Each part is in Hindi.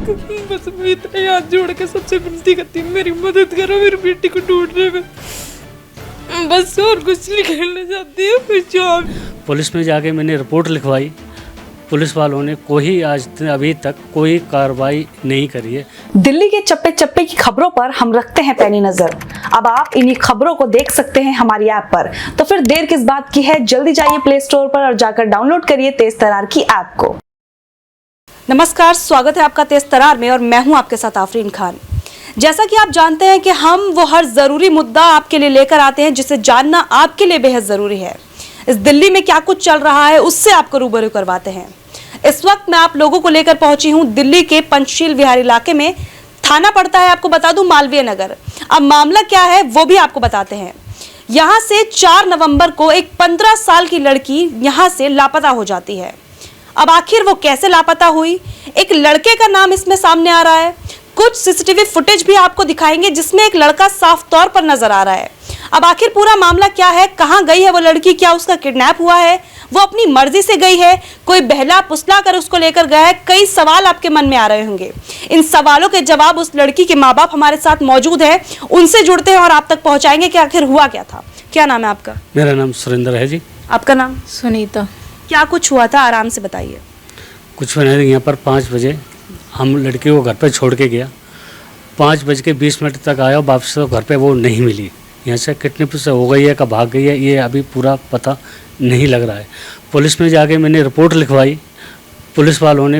बस मैं इतना ही हाथ जोड़ के सबसे विनती करती हूँ, मेरी मदद करो मेरी बेटी को ढूंढने में, बस और कुछ नहीं करना चाहती हूँ। पुलिस में जाके मैंने रिपोर्ट लिखवाई, पुलिस वालों ने अभी तक कोई कार्रवाई नहीं करी है। दिल्ली के चप्पे चप्पे की खबरों पर हम रखते हैं पैनी नजर। अब आप इन्हीं खबरों को देख सकते हैं हमारी ऐप पर, तो फिर देर किस बात की है, जल्दी जाइए प्ले स्टोर पर और जाकर डाउनलोड करिए तेज तरार की ऐप को। नमस्कार, स्वागत है आपका तेज तरार में और मैं हूं आपके साथ आफरीन खान। जैसा कि आप जानते हैं कि हम वो हर जरूरी मुद्दा आपके लिए लेकर आते हैं जिसे जानना आपके लिए बेहद जरूरी है। इस दिल्ली में क्या कुछ चल रहा है उससे आपको रूबरू करवाते हैं। इस वक्त मैं आप लोगों को लेकर पहुंची हूं दिल्ली के पंचशील विहार इलाके में। थाना पड़ता है, आपको बता दूं, मालवीय नगर। अब मामला क्या है वो भी आपको बताते हैं। यहां से 4 नवंबर को एक 15 साल की लड़की यहां से लापता हो जाती है। अब आखिर वो कैसे लापता हुई, एक लड़के का नाम इसमें सामने आ रहा है। कुछ सीसीटीवी फुटेज भी आपको दिखाएंगे जिसमें एक लड़का साफ तौर पर नजर आ रहा है। अब आखिर पूरा मामला क्या है, कहां गई है वो लड़की, क्या उसका किडनैप हुआ है, वो अपनी मर्जी से गई है, कोई बहला फुसला कर उसको लेकर गया है, कई सवाल आपके मन में आ रहे होंगे। इन सवालों के जवाब उस लड़की के माँ बाप हमारे साथ मौजूद है, उनसे जुड़ते हैं और आप तक पहुंचाएंगे कि आखिर हुआ क्या था। क्या नाम है आपका? मेरा नाम सुरेंद्र है जी। आपका नाम? सुनीता। क्या कुछ हुआ था, आराम से बताइए। कुछ नहीं, यहाँ पर 5 बजे हम लड़की को घर पर छोड़ के गया, 5:20 तक आया, वापस तो घर पे वो नहीं मिली। यहाँ से किडनैप से हो गई है का भाग गई है, ये अभी पूरा पता नहीं लग रहा है। पुलिस में जाके मैंने रिपोर्ट लिखवाई, पुलिस वालों ने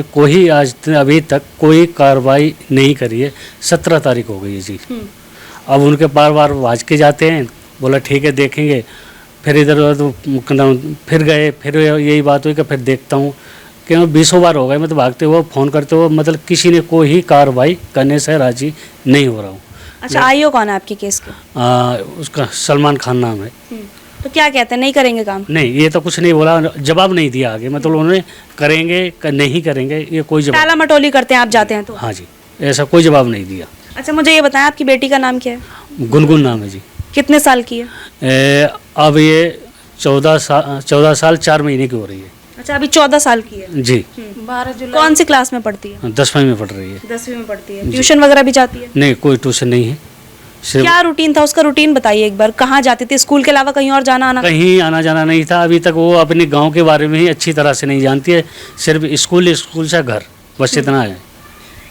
अभी तक कोई कार्रवाई नहीं करी है। 17 तारीख हो गई है जी। अब उनके बार वाज के जाते हैं, बोला ठीक है देखेंगे, फिर इधर फिर गए, फिर यही बात हुई कि फिर देखता हूँ कि 20 बार हो गए, मैं तो भागते हुए फ़ोन करते हुए, मतलब किसी ने कोई कार्रवाई करने से राजी नहीं हो रहा हूँ। अच्छा, आईओ कौन है आपके केस के? उसका सलमान खान नाम है। तो क्या कहते हैं, नहीं करेंगे काम? नहीं, ये तो कुछ नहीं बोला, जवाब नहीं दिया आगे, मतलब उन्होंने करेंगे नहीं करेंगे ये कोई जवाब। टाला मटोली करते हैं आप जाते हैं तो? हाँ जी, ऐसा कोई जवाब नहीं दिया। अच्छा, मुझे ये बताएं आपकी बेटी का नाम क्या है? गुनगुन नाम है जी। कितने साल की है? अब ये 14 साल 4 महीने की हो रही है। अच्छा, अभी 14 साल की है जी। 12 जुलाई। कौन सी क्लास में पढ़ती है? 10वीं में पढ़ रही है। 10वीं में पढ़ती है। ट्यूशन वगैरह भी जाती है? नहीं, कोई ट्यूशन नहीं है। सिर्फ क्या रूटीन था उसका, रूटीन बताइए एक बार। कहाँ जाती थी, स्कूल के अलावा कहीं और जाना आना? कहीं आना जाना नहीं था अभी तक। वो अपने गांव के बारे में ही अच्छी तरह से नहीं जानती है, सिर्फ स्कूल से घर, बस इतना है।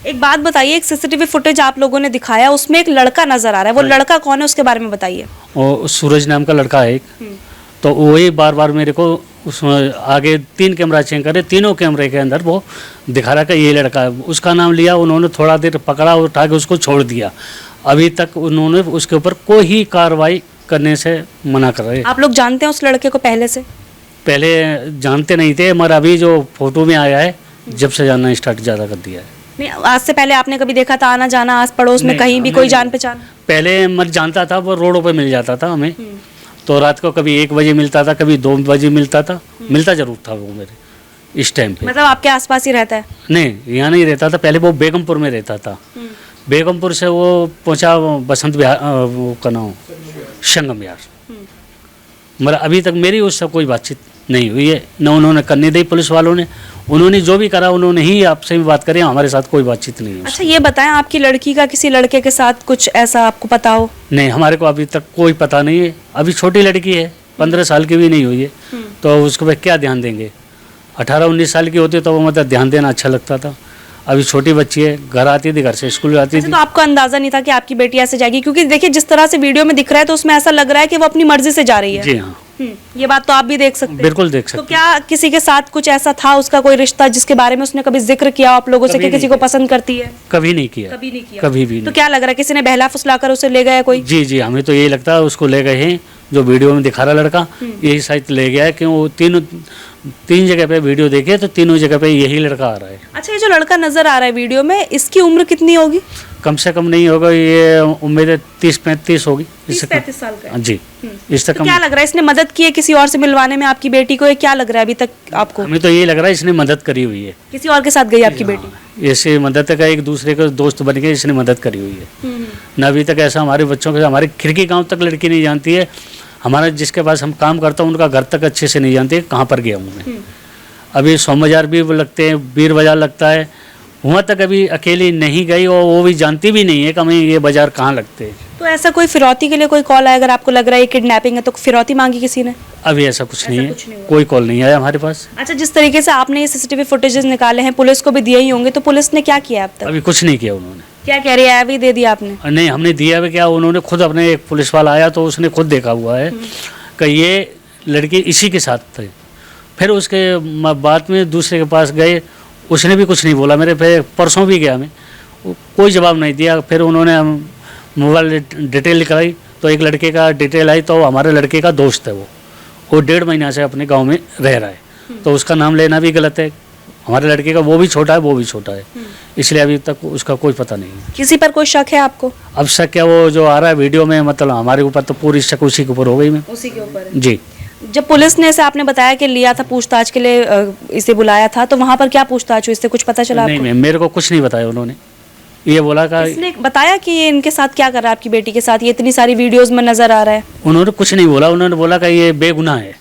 एक बात बताइए, एक सीसीटीवी फुटेज आप लोगों ने दिखाया, उसमें एक लड़का नजर आ रहा है, वो लड़का कौन है उसके बारे में बताइए। और सूरज नाम का लड़का है एक, तो वही बार मेरे को उसमें आगे 3 कैमरा चेक करे, तीनों कैमरे के अंदर वो दिखा रहा कि ये लड़का है। उसका नाम लिया उन्होंने, थोड़ा देर पकड़ा, उठा के उसको छोड़ दिया। अभी तक उन्होंने उसके ऊपर कोई कार्रवाई करने से मना कर रहे हैं। आप लोग जानते हैं उस लड़के को पहले से? पहले जानते नहीं थे, मगर अभी जो फोटो में आया है जब से जानना स्टार्ट ज़्यादा कर दिया है। नहीं, आज से पहले आपने कभी देखा था आना जाना आस पड़ोस में कहीं भी कोई जान पहचान? पहले मत जानता था, वो रोडों पे मिल जाता था हमें, तो रात को कभी 1 बजे मिलता था, कभी 2 बजे मिलता था, मिलता जरूर था वो मेरे इस टाइम पे। मतलब आपके आसपास ही रहता है? नहीं, यहाँ नहीं रहता था, पहले वो बेगमपुर में रहता था। बेगमपुर से वो पहुँचा बसंत विहार, वो का नाम संगम विहार। मतलब अभी तक मेरी उससे कोई बातचीत नहीं हुई है, न उन्होंने करने दी पुलिस वालों ने। उन्होंने जो भी करा उन्होंने ही आपसे भी बात करी, हमारे साथ कोई बातचीत नहीं है। अच्छा, ये बताएं, आपकी लड़की का किसी लड़के के साथ कुछ ऐसा आपको पता हो? नहीं, हमारे को अभी तक कोई पता नहीं है। अभी छोटी लड़की है, 15 साल की भी नहीं हुई है, तो उसको पे क्या ध्यान देंगे। 18-19 साल की होती तो वो मतलब ध्यान देना अच्छा लगता था। अभी छोटी बच्ची है, घर आती थी, घर से स्कूल आती थी। तो आपको अंदाजा नहीं था कि आपकी बेटी ऐसे जाएगी? क्योंकि देखिए जिस तरह से वीडियो में दिख रहा है तो उसमें ऐसा लग रहा है कि वो अपनी मर्जी से जा रही है। जी हाँ, ये बात तो आप भी देख सकते हैं। बिल्कुल देख सकते। तो क्या किसी के साथ कुछ ऐसा था, उसका कोई रिश्ता जिसके बारे में उसने कभी जिक्र किया आप लोगों से कि किसी को पसंद करती है? कभी नहीं किया। कभी नहीं किया? कभी भी तो नहीं। क्या लग रहा है, किसी ने बहला फुसला कर उसे ले गया कोई? जी, हमें तो यही लगता है उसको ले गए हैं, जो वीडियो में दिखा रहा लड़का यही शायद ले गया है, कि वो 3 जगह पे वीडियो देखे तो तीनों जगह पे यही लड़का आ रहा है। अच्छा, ये जो लड़का नजर आ रहा है वीडियो में, इसकी उम्र कितनी होगी? कम से कम नहीं होगा, ये उम्मीद है 30-35 होगी। 30-35 साल का है। जी, इससे तो कम। क्या लग रहा है, इसने मदद की है किसी और से मिलवाने में आपकी बेटी को? ये क्या लग रहा है अभी तक आपको? हमें तो यही लग रहा है इसने मदद करी हुई है, किसी और के साथ गई आपकी बेटी? ऐसे मदद का एक दूसरे का दोस्त बन के इसने मदद करी हुई है। न अभी तक ऐसा हमारे बच्चों के, हमारे खिड़की गाँव तक लड़की नहीं जानती है, हमारा जिसके पास हम काम करता हूँ उनका घर तक अच्छे से नहीं जानते कहाँ पर गया हूँ मैं। अभी 100 बाजार भी लगते हैं, बीर बाजार लगता है, वहाँ तक अभी अकेली नहीं गई और वो भी जानती भी नहीं है कि हमें ये बाज़ार कहाँ लगते हैं। तो ऐसा कोई फिरौती के लिए कोई कॉल आया, अगर आपको लग रहा है ये किडनैपिंग है, तो फिरौती मांगी किसी ने? अभी ऐसा कुछ नहीं है, कोई कॉल नहीं आया हमारे पास। अच्छा, जिस तरीके से आपने ये सीसीटीवी फुटेजेस निकाले हैं, पुलिस को भी दिए ही होंगे, तो पुलिस ने क्या किया अब तक? अभी कुछ नहीं किया उन्होंने। क्या कह रही है, अभी दे दिया आपने? नहीं, हमने दिया है क्या, उन्होंने खुद, अपने एक पुलिस वाला आया तो उसने खुद देखा हुआ है कि ये लड़की इसी के साथ थे। फिर उसके बाद में दूसरे के पास गए, उसने भी कुछ नहीं बोला। मेरे पे परसों भी गया मैं, कोई जवाब नहीं दिया। फिर उन्होंने मोबाइल डिटेल निकाली तो एक लड़के का डिटेल आई, तो हमारे लड़के का दोस्त है वो 1.5 महीना से अपने गांव में रह रहा है, तो उसका नाम लेना भी गलत है। हमारे लड़के का वो भी छोटा है, वो भी छोटा है, इसलिए अभी तक उसका कोई पता नहीं है। किसी पर कोई शक है आपको? अब शक क्या, वो जो आ रहा है वीडियो में, मतलब हमारे ऊपर तो पूरी शक उसी के ऊपर हो गई। मैं उसी के ऊपर जी। जब पुलिस ने इसे, आपने बताया कि लिया था पूछताछ के लिए, इसे बुलाया था, तो वहाँ पर क्या पूछताछ हुई, इससे कुछ पता चला? नहीं, मेरे को कुछ नहीं बताया उन्होंने। ये बोला का, इसने बताया कि ये इनके साथ क्या कर रहा है, आपकी बेटी के साथ, ये इतनी सारी वीडियोस में नजर आ रहा है? उन्होंने कुछ नहीं बोला। उन्होंने बोला कि ये बेगुनाह है।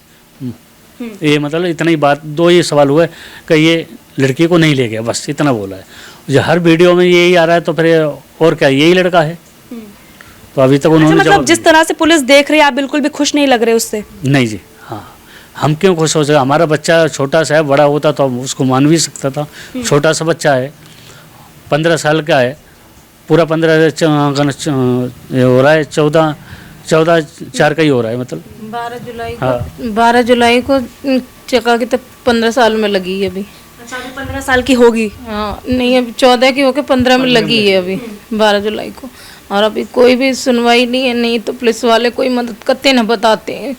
ये मतलब इतना ही बात, 2 ये सवाल हुए कि ये लड़की को नहीं ले गया, बस इतना बोला है। जो हर वीडियो में यही आ रहा है, तो फिर और क्या, यही लड़का है? तो अभी तक उन्होंने मतलब जिस तरह से पुलिस देख रही है, आप बिल्कुल भी खुश नहीं लग रहे उससे? नहीं जी। हाँ, हम क्यों खुश हो सके? हमारा बच्चा छोटा सा है, बड़ा होता तो उसको मान भी सकता था। छोटा सा बच्चा है, 15 साल का है, पूरा 15 हो रहा है, 14/4 का ही हो रहा है, मतलब 12 जुलाई को चका की, तो 15 साल में लगी है अभी। अच्छा, अभी 15 साल की होगी? हाँ, नहीं, अभी 14 की होके 15 में लगी है अभी, 12 जुलाई को। और अभी कोई भी सुनवाई नहीं है, नहीं तो पुलिस वाले कोई मदद करते न बताते हैं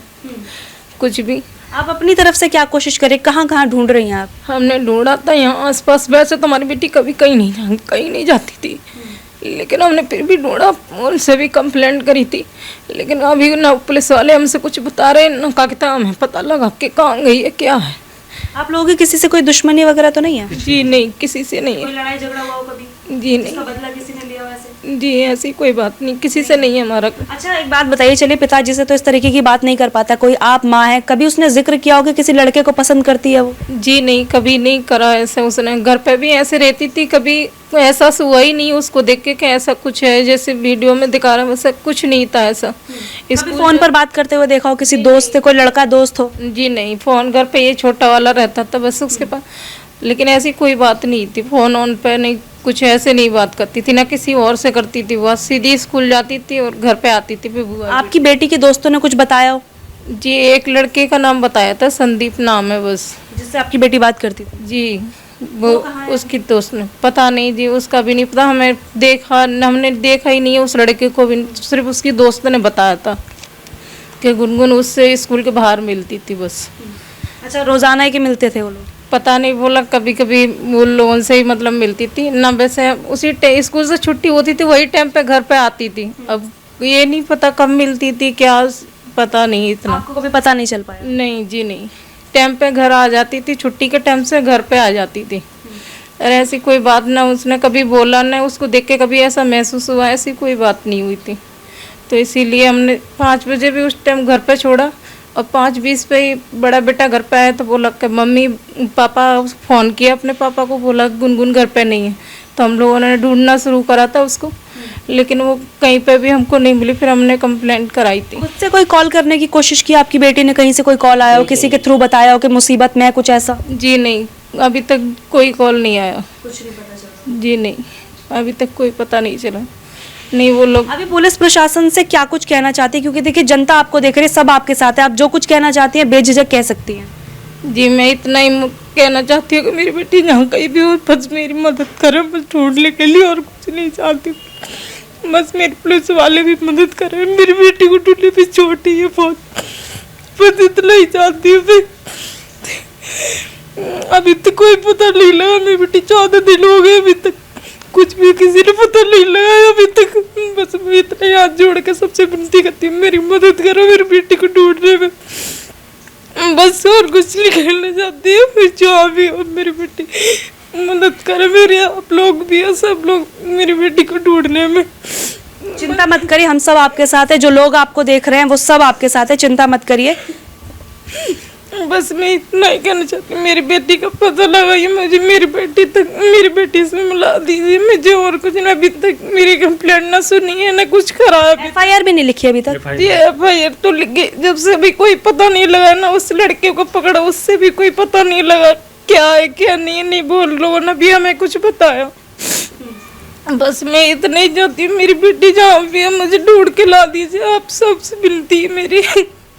कुछ भी। आप अपनी तरफ से क्या कोशिश करें, कहाँ कहाँ ढूंढ रही हैं आप? हमने ढूंढा था यहाँ आसपास, वैसे तो हमारी बेटी कभी कहीं नहीं जाती थी, लेकिन हमने फिर भी ढूंढा, उनसे भी कंप्लेंट करी थी, लेकिन अभी ना पुलिस वाले हमसे कुछ बता रहे, ना कहता हमें पता लगा कि कहाँ गई है, क्या है। आप लोगों की किसी से कोई दुश्मनी वगैरह तो नहीं है? जी नहीं, किसी से नहीं है। लड़ाई झगड़ा हुआ हो कभी? जी नहीं। इसका बदला किसी ने लिया वैसे? जी ऐसी कोई बात नहीं, किसी से नहीं है हमारा। अच्छा, एक बात बताइए, चलिए पिताजी से तो इस तरीके की बात नहीं कर पाता कोई, आप माँ हैं, कभी उसने जिक्र किया हो कि किसी लड़के को पसंद करती है वो? जी नहीं, कभी नहीं करा ऐसे। उसने घर पे भी ऐसे रहती थी, कभी एहसास हुआ ही नहीं उसको देख के कि ऐसा कुछ है जैसे वीडियो में दिखा रहा है, वैसा कुछ नहीं था ऐसा। कभी फोन पर बात करते हुए देखा हो किसी दोस्त से, कोई लड़का दोस्त हो? जी नहीं, फोन घर पे ये छोटा वाला रहता था बस उसके पास, लेकिन ऐसी कोई बात नहीं थी। फोन ऑन पे नहीं, कुछ ऐसे नहीं बात करती थी, ना किसी और से करती थी, बस सीधी स्कूल जाती थी और घर पे आती थी। बुआ, आपकी बेटी के दोस्तों ने कुछ बताया हो? जी एक लड़के का नाम बताया था, संदीप नाम है बस, जिससे आपकी बेटी बात करती थी? जी वो उसकी दोस्त ने, पता नहीं जी, उसका भी नहीं पता, हमें हमने देखा ही नहीं है उस लड़के को भी, सिर्फ उसकी दोस्त ने बताया था कि गुनगुन उससे स्कूल के बाहर मिलती थी बस। अच्छा, रोजाना ही के मिलते थे वो लोग? पता नहीं, बोला कभी कभी वो लोगों से ही मतलब मिलती थी ना, वैसे उसी स्कूल से छुट्टी होती थी वही टाइम पे घर पे आती थी। अब ये नहीं पता कब मिलती थी, क्या पता नहीं, इतना आपको कभी पता नहीं चल पाया? नहीं जी नहीं, टाइम पे घर आ जाती थी, छुट्टी के टाइम से घर पे आ जाती थी। और ऐसी कोई बात ना उसने कभी बोला, ना उसको देख के कभी ऐसा महसूस हुआ, ऐसी कोई बात नहीं हुई थी। तो इसीलिए हमने 5 बजे भी उस टाइम घर पे छोड़ा, और 5:20 पे ही बड़ा बेटा घर पे आया तो बोला कि मम्मी पापा, फ़ोन किया अपने पापा को, बोला गुनगुन घर पे नहीं है। तो हम लोगों ने ढूंढना शुरू करा था उसको, लेकिन वो कहीं पे भी हमको नहीं मिली। फिर हमने कंप्लेंट कराई थी। खुद से कोई कॉल करने की कोशिश की आपकी बेटी ने? कहीं से कोई कॉल आया हो, किसी के थ्रू बताया हो कि मुसीबत में है, कुछ ऐसा? जी नहीं, अभी तक कोई कॉल नहीं आया। कुछ नहीं पता चला? जी नहीं, अभी तक कोई पता नहीं चला। नहीं वो लोग, अभी पुलिस प्रशासन से क्या कुछ कहना चाहती है? क्योंकि देखिए जनता आपको देख रही है, सब आपके साथ है, आप जो कुछ कहना चाहती हैं बेझिझक कह सकती हैं। जी मैं इतना ही कहना चाहती हूँ कि मेरी बेटी जहाँ कहीं भी हो, बस मेरी मदद करें, बस ढूंढने के लिए, और कुछ नहीं चाहती। बस मेरे पुलिस वाले भी मदद करें, मेरी बेटी को ढूंढने भी छोटी है बहुत, बस इतना ही चाहती हूँ। अभी तक कोई पता नहीं लगा, मेरी बेटी 14 दिन हो गए, अभी तक कुछ भी किसी ने पता नहीं लगाया अभी तक। बस मैं इतना हाथ जोड़ के सबसे विनती करती हूँ, मेरी मदद करो मेरी बेटी को ढूंढने में, बस और कुछ नहीं करना चाहती हूँ। फिर जो भी हो मेरी बेटी मदद करो, मेरे आप लोग भी है, सब लोग मेरी बेटी को ढूंढने में। चिंता मत करिए, हम सब आपके साथ है, जो लोग आपको देख रहे हैं वो सब आपके साथ है, चिंता मत करिए। बस मैं इतना ही कहना चाहती हूँ, मेरी बेटी का पता लगाइए, मुझे मेरी बेटी से मिला दीजिए। मुझे और कुछ ना, अभी तक मेरी कंप्लेंट ना सुनी है ना कुछ खराब। FIR भी नहीं लिखी अभी तक? ये FIR तो लिख गई, जब से भी कोई पता नहीं लगा ना, उस लड़के को पकड़ा उससे भी कोई पता नहीं लगा क्या है क्या नहीं बोल लो ना भी हमें कुछ बताया। बस मैं इतना ही चाहती हूँ, मेरी बेटी जहाँ भी है मुझे ढूंढ के ला दीजिए, आप सबसे विनती है मेरी,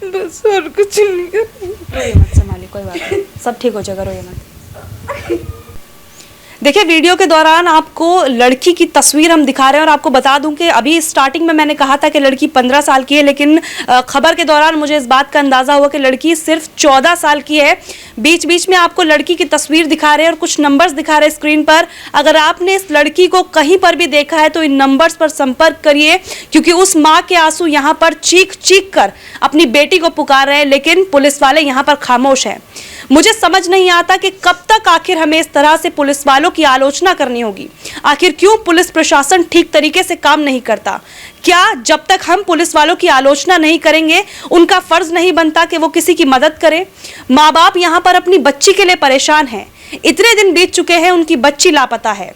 बस और कुछ नहीं। रोइए मत संभालिए, कोई बात नहीं, सब ठीक हो जाएगा, रोइए मत। देखिए, वीडियो के दौरान आपको लड़की की तस्वीर हम दिखा रहे हैं और आपको बता दूं कि अभी स्टार्टिंग में मैंने कहा था कि लड़की 15 साल की है, लेकिन खबर के दौरान मुझे इस बात का अंदाजा हुआ कि लड़की सिर्फ 14 साल की है। बीच बीच में आपको लड़की की तस्वीर दिखा रहे हैं और कुछ नंबर्स दिखा रहे हैं स्क्रीन पर। अगर आपने इस लड़की को कहीं पर भी देखा है तो इन नंबर्स पर संपर्क करिए, क्योंकि उस माँ के आंसू यहाँ पर चीख चीख कर अपनी बेटी को पुकार रहे हैं, लेकिन पुलिस वाले यहाँ पर खामोश हैं। मुझे समझ नहीं आता कि कब तक आखिर हमें इस तरह से पुलिस वालों की आलोचना करनी होगी। आखिर क्यों पुलिस प्रशासन ठीक तरीके से काम नहीं करता? क्या जब तक हम पुलिस वालों की आलोचना नहीं करेंगे उनका फर्ज नहीं बनता कि वो किसी की मदद करें? माँ बाप यहाँ पर अपनी बच्ची के लिए परेशान हैं। इतने दिन बीत चुके हैं, उनकी बच्ची लापता है।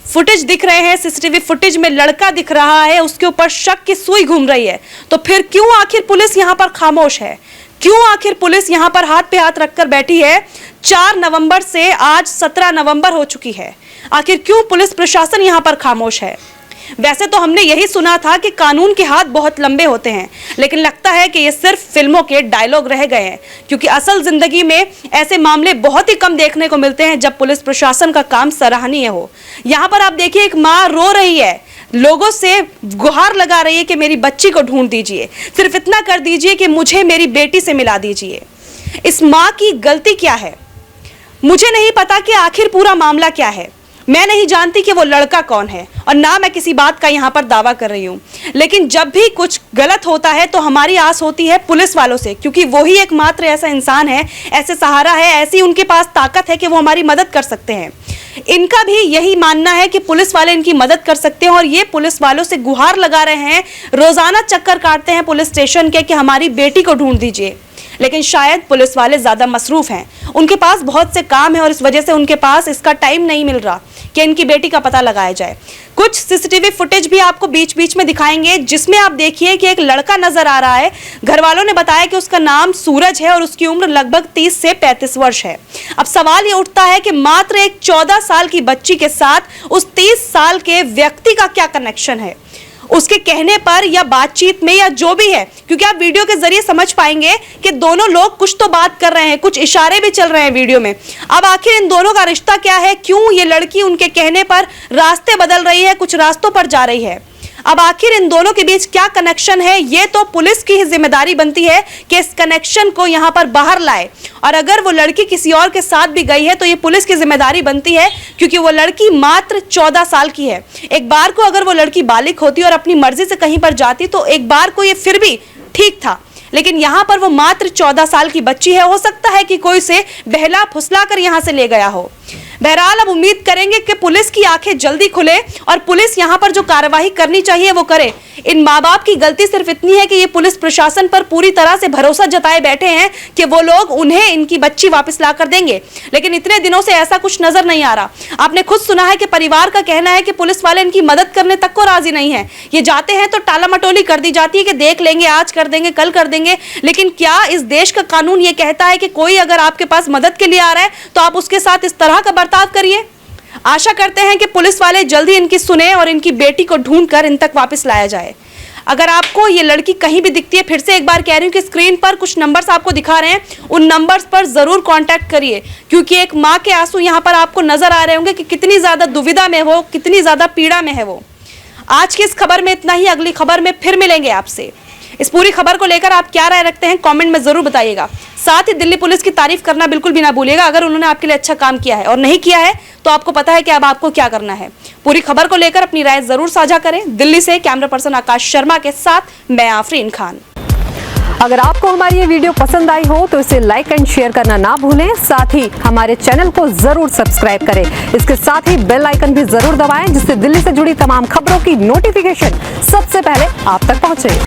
फुटेज दिख रहे हैं, सीसीटीवी फुटेज में लड़का दिख रहा है, उसके ऊपर शक की सुई घूम रही है। तो फिर क्यों आखिर पुलिस यहाँ पर खामोश है? क्यों आखिर पुलिस यहाँ पर हाथ पे हाथ रखकर बैठी है? 4 नवंबर से आज 17 नवंबर हो चुकी है। आखिर क्यों पुलिस प्रशासन यहाँ पर खामोश है? वैसे तो हमने यही सुना था कि कानून के हाथ बहुत लंबे होते हैं, लेकिन लगता है कि ये सिर्फ फिल्मों के डायलॉग रह गए हैं, क्योंकि असल जिंदगी में ऐसे मामले बहुत ही कम देखने को मिलते हैं जब पुलिस प्रशासन का काम सराहनीय हो। यहाँ पर आप देखिए, एक माँ रो रही है, लोगों से गुहार लगा रही है कि मेरी बच्ची को ढूंढ दीजिए, सिर्फ इतना कर दीजिए कि मुझे मेरी बेटी से मिला दीजिए। इस माँ की गलती क्या है? मुझे नहीं पता कि आखिर पूरा मामला क्या है। मैं नहीं जानती कि वो लड़का कौन है और ना मैं किसी बात का यहाँ पर दावा कर रही हूँ, लेकिन जब भी कुछ गलत होता है तो हमारी आस होती है पुलिस वालों से, क्योंकि वही एकमात्र ऐसा इंसान है, ऐसे सहारा है, ऐसी उनके पास ताकत है कि वो हमारी मदद कर सकते हैं। इनका भी यही मानना है कि पुलिस वाले इनकी मदद कर सकते हैं और ये पुलिस वालों से गुहार लगा रहे हैं, रोजाना चक्कर काटते हैं पुलिस स्टेशन के कि हमारी बेटी को ढूंढ दीजिए। लेकिन शायद पुलिस वाले ज्यादा मसरूफ हैं, उनके पास बहुत से काम है और इस वजह से उनके पास इसका टाइम नहीं मिल रहा कि इनकी बेटी का पता लगाया जाए। कुछ सीसीटीवी फुटेज भी आपको बीच बीच में दिखाएंगे, जिसमें आप देखिए कि एक लड़का नजर आ रहा है। घर वालों ने बताया कि उसका नाम सूरज है और उसकी उम्र लगभग 30 से 35 वर्ष है। अब सवाल ये उठता है कि मात्र एक 14 साल की बच्ची के साथ उस 30 साल के व्यक्ति का क्या कनेक्शन है? उसके कहने पर या बातचीत में या जो भी है, क्योंकि आप वीडियो के जरिए समझ पाएंगे कि दोनों लोग कुछ तो बात कर रहे हैं, कुछ इशारे भी चल रहे हैं वीडियो में। अब आखिर इन दोनों का रिश्ता क्या है? क्यों ये लड़की उनके कहने पर रास्ते बदल रही है, कुछ रास्तों पर जा रही है? अब आखिर इन दोनों के बीच क्या कनेक्शन है? ये तो पुलिस की ही जिम्मेदारी बनती है कि इस कनेक्शन को यहाँ पर बाहर लाए। और अगर वो लड़की किसी और के साथ भी गई है तो ये पुलिस की जिम्मेदारी बनती है, क्योंकि वो लड़की मात्र 14 साल की है। एक बार को अगर वो लड़की बालिग होती और अपनी मर्जी से कहीं पर जाती तो एक बार को ये फिर भी ठीक था, लेकिन यहाँ पर वो मात्र 14 साल की बच्ची है। हो सकता है कि कोई से बहला फुसला कर यहाँ से ले गया हो। बहरहाल अब उम्मीद करेंगे कि पुलिस की आंखें जल्दी खुले और पुलिस यहाँ पर जो कार्यवाही करनी चाहिए वो करे। इन माँ बाप की गलती सिर्फ इतनी है कि ये पुलिस प्रशासन पर पूरी तरह से भरोसा जताए बैठे हैं कि वो लोग उन्हें इनकी बच्ची वापस ला कर देंगे, लेकिन इतने दिनों से ऐसा कुछ नजर नहीं आ रहा। आपने खुद सुना है कि परिवार का कहना है कि पुलिस वाले इनकी मदद करने तक को राजी नहीं है। ये जाते हैं तो टाला मटोली कर दी जाती है कि देख लेंगे, आज कर देंगे, कल कर देंगे। लेकिन क्या इस देश का कानून ये कहता है कि कोई अगर आपके पास मदद के लिए आ रहा है तो आप उसके साथ इस तरह का बर्ताव करिए? आशा करते हैं कि पुलिस वाले जल्दी इनकी सुने और इनकी बेटी को ढूंढकर इन तक वापस लाया जाए। अगर आपको ये लड़की कहीं भी दिखती है, फिर से एक बार कह रही हूँ कि स्क्रीन पर कुछ नंबर्स आपको दिखा रहे हैं, उन नंबर्स पर जरूर कांटेक्ट करिए, क्योंकि एक माँ के आंसू यहाँ पर आपको नजर आ रहे होंगे कि कितनी ज्यादा दुविधा में वो, कितनी ज्यादा पीड़ा में है वो। आज की इस खबर में इतना ही, अगली खबर में फिर मिलेंगे आपसे। इस पूरी खबर को लेकर आप क्या राय रखते हैं कमेंट में जरूर बताइएगा। साथ ही दिल्ली पुलिस की तारीफ करना बिल्कुल भी ना भूलिएगा अगर उन्होंने आपके लिए अच्छा काम किया है, और नहीं किया है तो आपको पता है कि अब आपको क्या करना है। पूरी खबर को लेकर अपनी राय जरूर साझा करें। दिल्ली से कैमरा पर्सन आकाश शर्मा के साथ मैं आफरीन खान। अगर आपको हमारी ये वीडियो पसंद आई हो तो इसे लाइक एंड शेयर करना ना भूलें। साथ ही हमारे चैनल को जरूर सब्सक्राइब करें। इसके साथ ही बेल आइकन भी जरूर दबाएं, जिससे दिल्ली से जुड़ी तमाम खबरों की नोटिफिकेशन सबसे पहले आप तक पहुंचे।